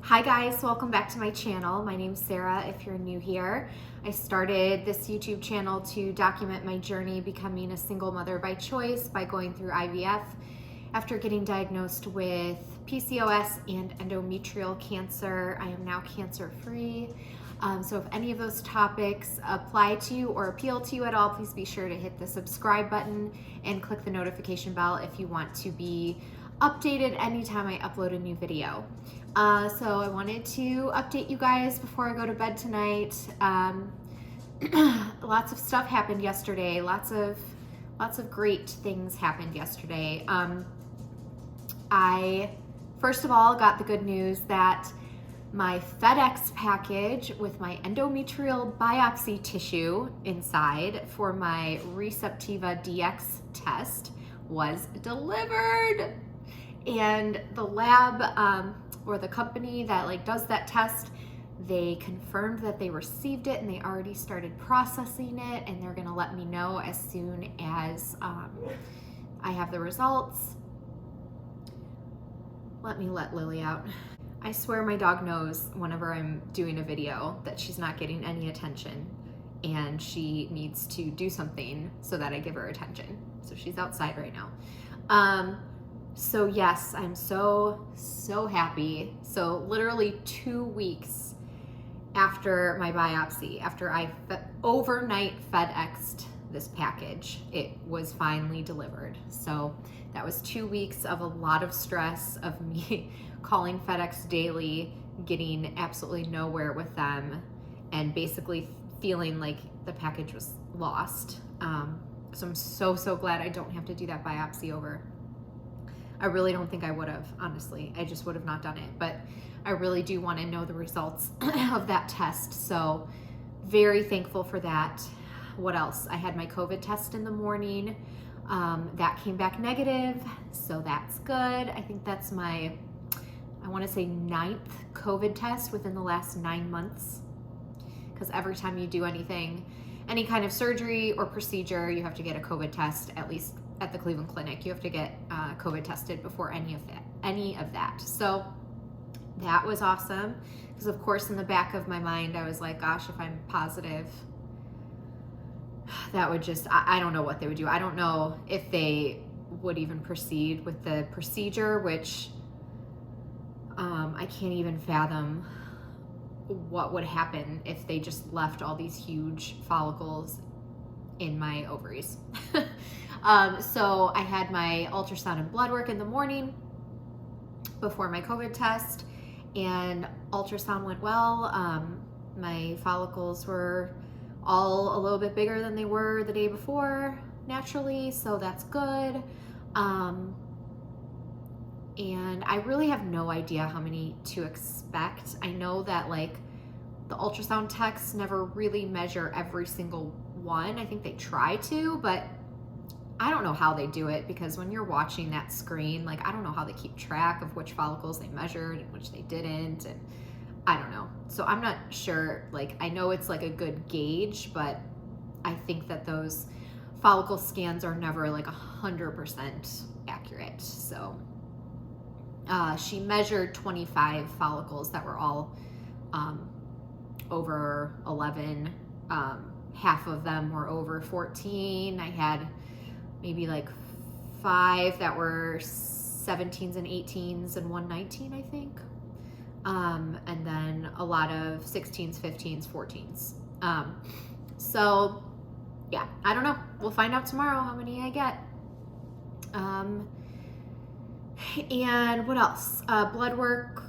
Hi guys, welcome back to my channel. My name's Sarah if you're new here. I started this YouTube channel to document my journey becoming a single mother by choice by going through IVF after getting diagnosed with PCOS and endometrial cancer. I am now cancer-free. So if any of those topics apply to you or appeal to you at all, please be sure to hit the subscribe button and click the notification bell if you want to be updated anytime I upload a new video. So I wanted to update you guys before I go to bed tonight. Lots of stuff happened yesterday. Lots of great things happened yesterday. I first of all got the good news that my FedEx package with my endometrial biopsy tissue inside for my ReceptivaDx test was delivered. And the lab or the company that does that test, they confirmed that they received it and they already started processing it, and they're gonna let me know as soon as I have the results. Let me let Lily out. I swear my dog knows whenever I'm doing a video that she's not getting any attention and she needs to do something so that I give her attention. So she's outside right now. So yes, I'm so happy. So literally 2 weeks after my biopsy, after I overnight FedExed this package, it was finally delivered. So that was 2 weeks of a lot of stress of me calling FedEx daily, getting absolutely nowhere with them, and basically feeling like the package was lost. So I'm so glad I don't have to do that biopsy over. I really don't think I would have, honestly. I just would have not done it, but I really do want to know the results of that test. So very thankful for that. What else? I had my COVID test in the morning. That came back negative, so that's good. I think that's my, I want to say 9th COVID test within the last 9 months. Because every time you do anything, any kind of surgery or procedure, you have to get a COVID test, at least at the Cleveland Clinic. You have to get COVID tested before any of that. So that was awesome, because of course in the back of my mind I was like, gosh, if I'm positive, that would just, I don't know what they would do. I don't know if they would even proceed with the procedure, which I can't even fathom what would happen if they just left all these huge follicles in my ovaries. So I had my ultrasound and blood work in the morning before my COVID test, and ultrasound went well. My follicles were all a little bit bigger than they were the day before naturally, so that's good. And I really have no idea how many to expect. I know that the ultrasound techs never really measure every single one. I think they try to, but I don't know how they do it, because when you're watching that screen, I don't know how they keep track of which follicles they measured and which they didn't, and I don't know. So I'm not sure, I know it's a good gauge, but I think that those follicle scans are never 100% accurate. So she measured 25 follicles that were all over 11. Half of them were over 14. I had maybe 5 that were 17s and 18s and 1 19, I think. And then a lot of 16s, 15s, 14s. So yeah, I don't know. We'll find out tomorrow how many I get. And what else? Blood work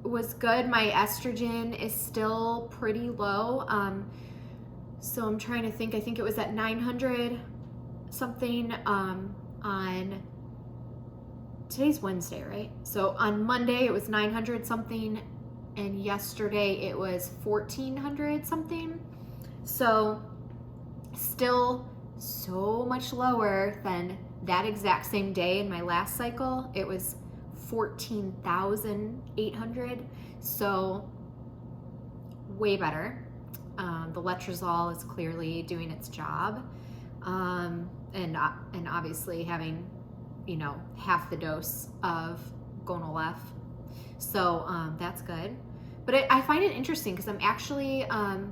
was good. My estrogen is still pretty low. So I'm trying to think. I think it was at 900 something on, today's Wednesday, right? So on Monday it was 900 something, and yesterday it was 1400 something. So still so much lower than that exact same day in my last cycle. It was 14,800. So way better. The letrozole is clearly doing its job. And obviously having, half the dose of Gonal-f. So that's good. But I find it interesting because I'm actually, and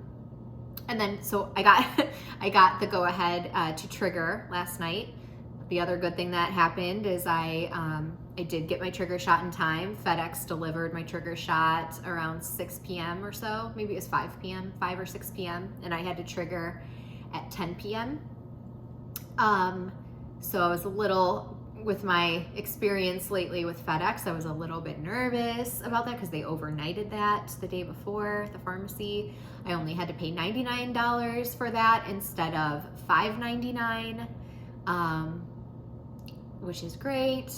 then so I got I got the go ahead to trigger last night. The other good thing that happened is I did get my trigger shot in time. FedEx delivered my trigger shot around 6 p.m. or so. Maybe it was 5 p.m., 5 or 6 p.m. And I had to trigger at 10 p.m. So I was a little, with my experience lately with FedEx, I was a little bit nervous about that because they overnighted that the day before at the pharmacy. I only had to pay $99 for that instead of $5.99, which is great.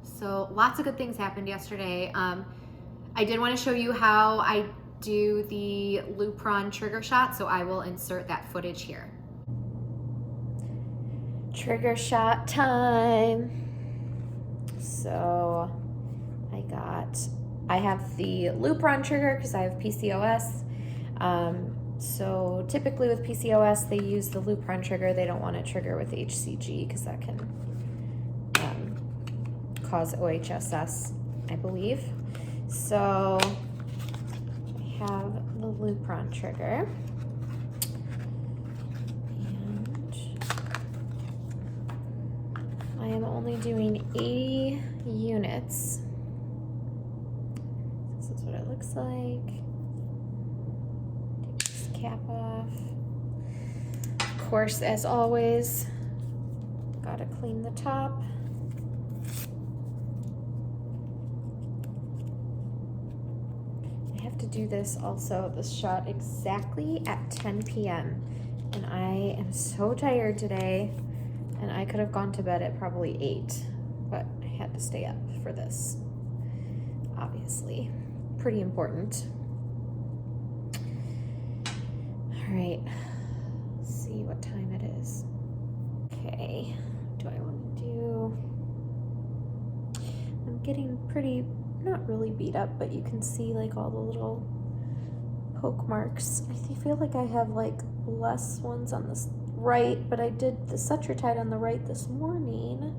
So lots of good things happened yesterday. I did want to show you how I do the Lupron trigger shot, so I will insert that footage here. Trigger shot time. So I have the Lupron trigger because I have PCOS. So typically with PCOS, they use the Lupron trigger. They don't want to trigger with HCG because that can cause OHSS, I believe. So I have the Lupron trigger. And I am only doing 80 units. This is what it looks like. Take this cap off. Of course, as always, gotta clean the top. To do this also, this shot exactly at 10 p.m. and I am so tired today, and I could have gone to bed at probably 8, but I had to stay up for this. Obviously, pretty important. All right, let's see what time it is. Okay, what do I want to do? I'm getting pretty, not really beat up, but you can see like all the little poke marks. I feel like I have like less ones on this right, but I did the Cetrotide on the right this morning.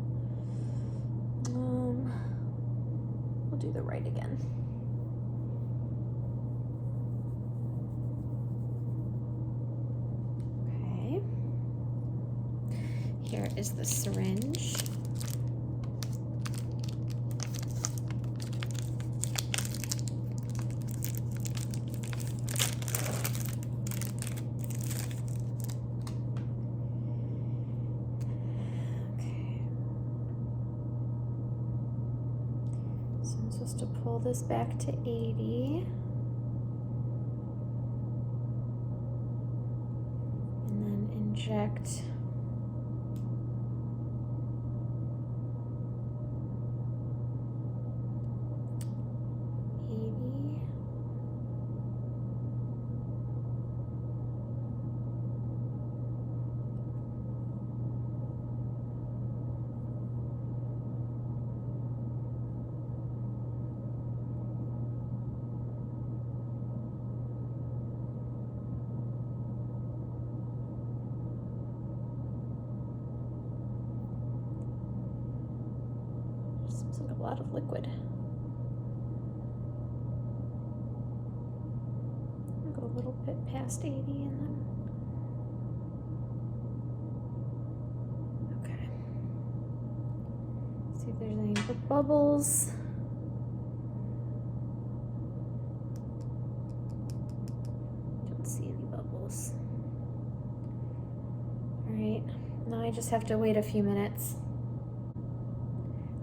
We'll do the right again. Okay. Here is the syringe. To pull this back to 80, and then inject a lot of liquid. I'll go a little bit past 80 and then, okay. See if there's any bubbles. Don't see any bubbles. All right, now I just have to wait a few minutes.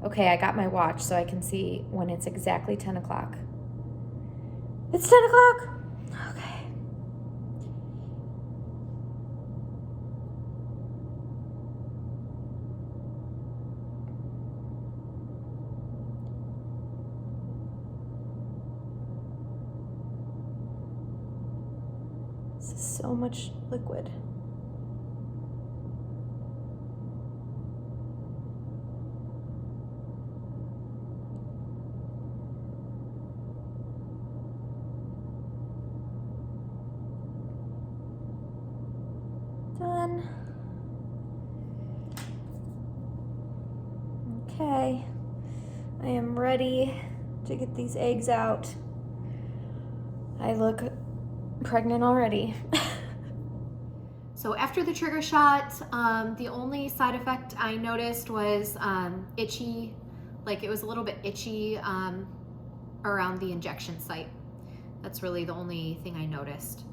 Okay, I got my watch so I can see when it's exactly 10 o'clock. It's 10 o'clock! Okay. This is so much liquid. Done. Okay, I am ready to get these eggs out. I look pregnant already. So after the trigger shot, the only side effect I noticed was itchy, like it was a little bit itchy around the injection site. That's really the only thing I noticed.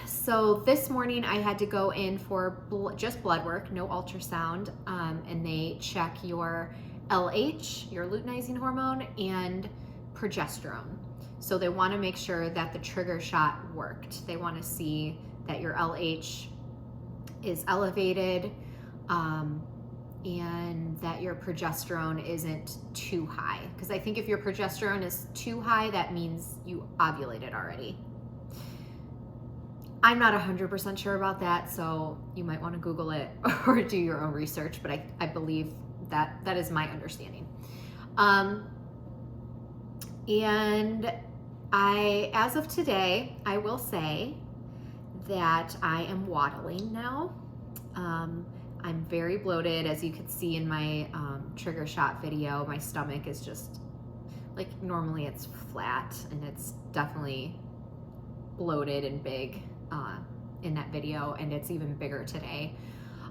So this morning I had to go in for just blood work, no ultrasound, and they check your LH, your luteinizing hormone, and progesterone. So they want to make sure that the trigger shot worked. They want to see that your LH is elevated, and that your progesterone isn't too high. Because I think if your progesterone is too high, that means you ovulated already. I'm not 100% sure about that, so you might want to Google it or do your own research, but I believe that is my understanding. And as of today, I will say that I am waddling now. I'm very bloated. As you could see in my trigger shot video, my stomach is just, like, normally it's flat, and it's definitely bloated and big in that video, and it's even bigger today.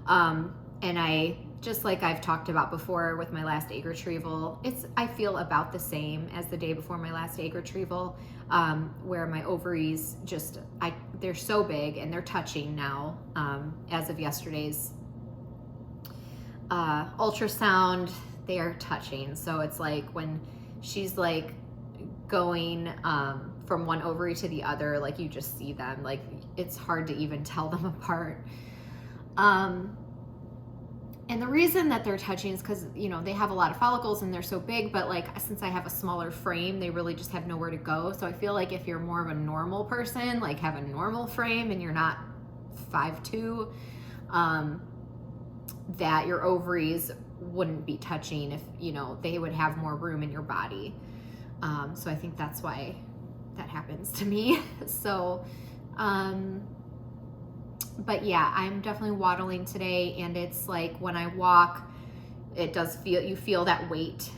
And I, just like I've talked about before with my last egg retrieval, I feel about the same as the day before my last egg retrieval, where my ovaries they're so big and they're touching now. As of yesterday's ultrasound, they are touching. So it's like when she's like going from one ovary to the other, like you just see them, like it's hard to even tell them apart. And the reason that they're touching is because, you know, they have a lot of follicles and they're so big, but like since I have a smaller frame, they really just have nowhere to go. So I feel like if you're more of a normal person, like have a normal frame and you're not 5'2", that your ovaries wouldn't be touching, if, you know, they would have more room in your body. So I think that's why that happens to me. So, but yeah, I'm definitely waddling today, and it's like when I walk, it does feel, you feel that weight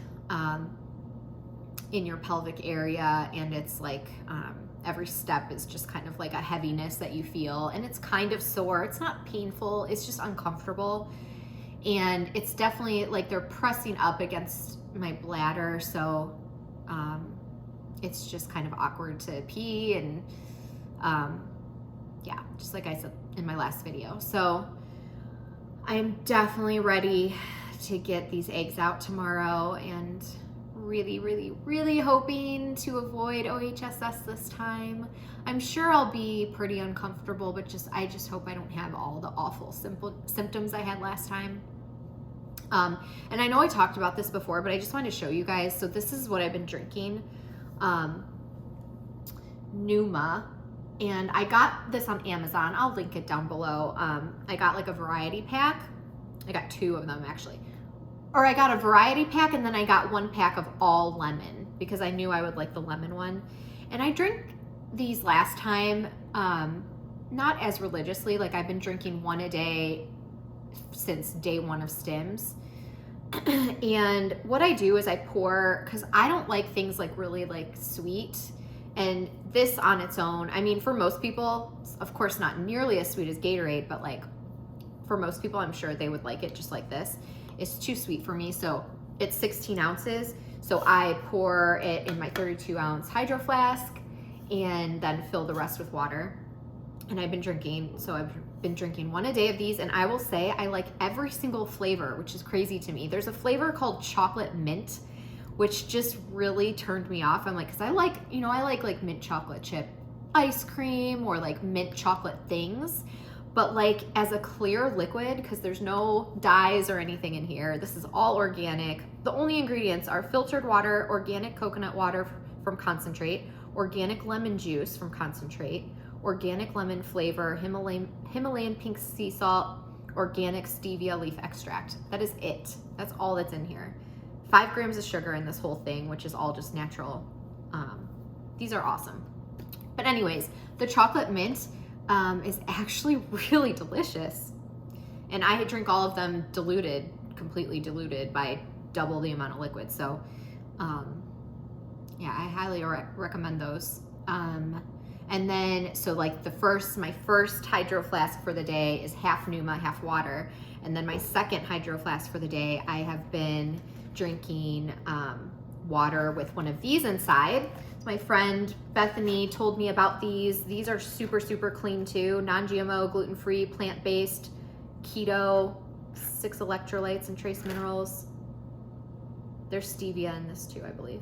in your pelvic area, and it's like every step is just kind of like a heaviness that you feel, and it's kind of sore. It's not painful, it's just uncomfortable, and it's definitely like they're pressing up against my bladder, so it's just kind of awkward to pee, and yeah, just like I said in my last video. So I am definitely ready to get these eggs out tomorrow, and really, really, really hoping to avoid OHSS this time. I'm sure I'll be pretty uncomfortable, but I just hope I don't have all the awful symptoms I had last time. And I know I talked about this before, but I just wanted to show you guys. So this is what I've been drinking, Numa. And I got this on Amazon. I'll link it down below. I got like a variety pack. I got 2 of them actually. Or I got a variety pack, and then I got 1 pack of all lemon because I knew I would like the lemon one. And I drank these last time, not as religiously. Like I've been drinking 1 a day since day 1 of stims. And what I do is I pour, because I don't like things like really like sweet. And this on its own, I mean, for most people, of course not nearly as sweet as Gatorade, but like for most people, I'm sure they would like it just like this. It's too sweet for me, so it's 16 ounces. So I pour it in my 32-ounce hydro flask and then fill the rest with water. And I've been drinking 1 a day of these, and I will say I like every single flavor, which is crazy to me. There's a flavor called chocolate mint, which just really turned me off. I'm like, because I like, you know, I like mint chocolate chip ice cream or like mint chocolate things, but like as a clear liquid, because there's no dyes or anything in here. This is all organic. The only ingredients are filtered water, organic coconut water from concentrate, organic lemon juice from concentrate, organic lemon flavor, Himalayan pink sea salt, organic stevia leaf extract. That is it. That's all that's in here. 5 grams of sugar in this whole thing, which is all just natural. These are awesome. But anyways, the chocolate mint is actually really delicious. And I drink all of them diluted, completely diluted by double the amount of liquid. So Yeah, I highly recommend those. And then, so like my first hydro flask for the day is half Numa, half water. And then my second hydro flask for the day, I have been drinking water with one of these inside. So my friend Bethany told me about these. These are super, super clean too. Non-GMO, gluten-free, plant-based, keto, 6 electrolytes and trace minerals. There's stevia in this too, I believe.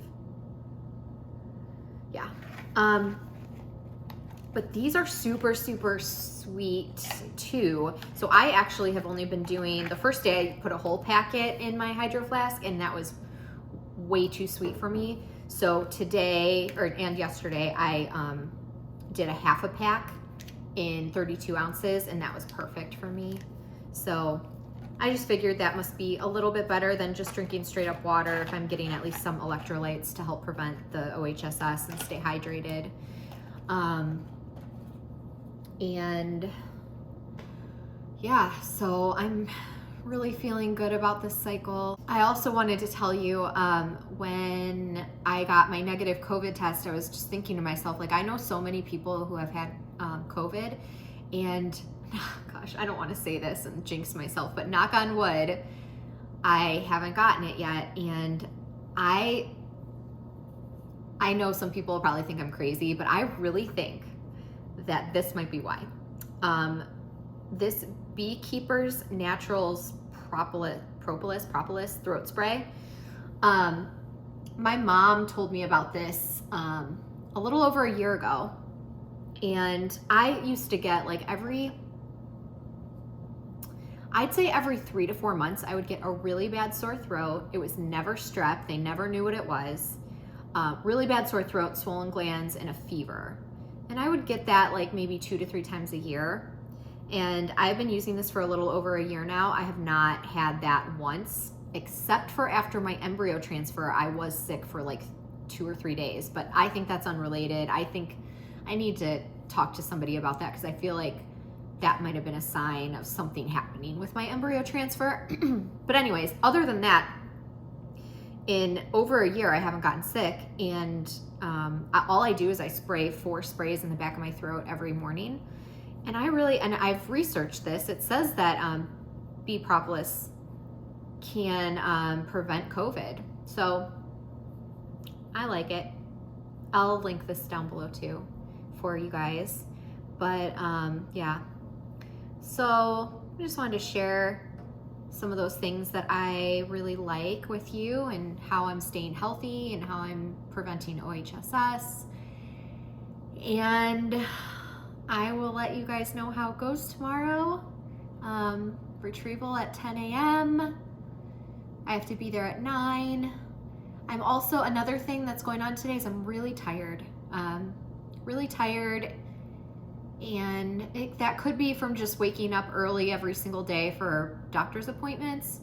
Yeah. But these are super, super sweet too. So I actually have only been doing, the first day I put a whole packet in my hydro flask and that was way too sweet for me. So today, and yesterday, I did a half a pack in 32 ounces and that was perfect for me. So I just figured that must be a little bit better than just drinking straight up water if I'm getting at least some electrolytes to help prevent the OHSS and stay hydrated. And yeah, so I'm really feeling good about this cycle. I also wanted to tell you, when I got my negative COVID test, I was just thinking to myself, like, I know so many people who have had COVID, and gosh, I don't want to say this and jinx myself, but knock on wood, I haven't gotten it yet. And I know some people probably think I'm crazy, but I really think that this might be why. This Beekeeper's Naturals Propolis throat spray. My mom told me about this a little over a year ago, and I used to get like I'd say every 3 to 4 months, I would get a really bad sore throat. It was never strep. They never knew what it was. Really bad sore throat, swollen glands, and a fever. And I would get that like maybe 2 to 3 times a year. And I've been using this for a little over a year now. I have not had that once, except for after my embryo transfer, I was sick for like 2 or 3 days, but I think that's unrelated. I think I need to talk to somebody about that because I feel like that might have been a sign of something happening with my embryo transfer. But anyways, other than that, in over a year, I haven't gotten sick, and all I do is I spray 4 sprays in the back of my throat every morning. And I've researched this. It says that bee propolis can prevent COVID. So I like it. I'll link this down below too for you guys. But yeah, so I just wanted to share some of those things that I really like with you, and how I'm staying healthy and how I'm preventing OHSS. And I will let you guys know how it goes tomorrow. Retrieval at 10 a.m. I have to be there at 9. I'm also, another thing that's going on today is I'm really tired. Really tired. And that could be from just waking up early every single day for doctor's appointments.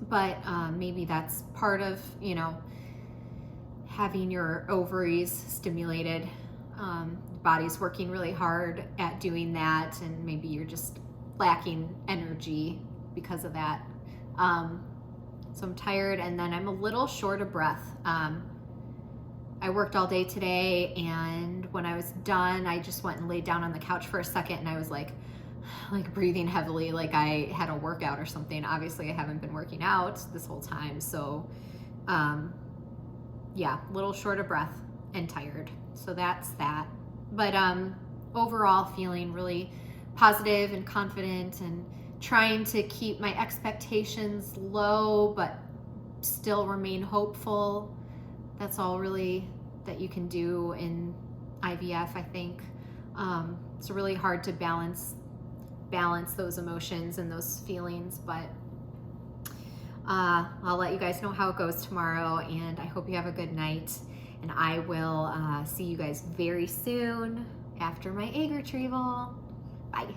But maybe that's part of, having your ovaries stimulated. Body's working really hard at doing that, and maybe you're just lacking energy because of that. So I'm tired, and then I'm a little short of breath. I worked all day today, and when I was done, I just went and laid down on the couch for a second, and I was like breathing heavily, like I had a workout or something. Obviously, I haven't been working out this whole time, so yeah, a little short of breath and tired. So that's that. But overall, feeling really positive and confident, and trying to keep my expectations low, but still remain hopeful. That's all really that you can do in IVF, I think. It's really hard to balance those emotions and those feelings, but I'll let you guys know how it goes tomorrow, and I hope you have a good night. And I will see you guys very soon after my egg retrieval. Bye.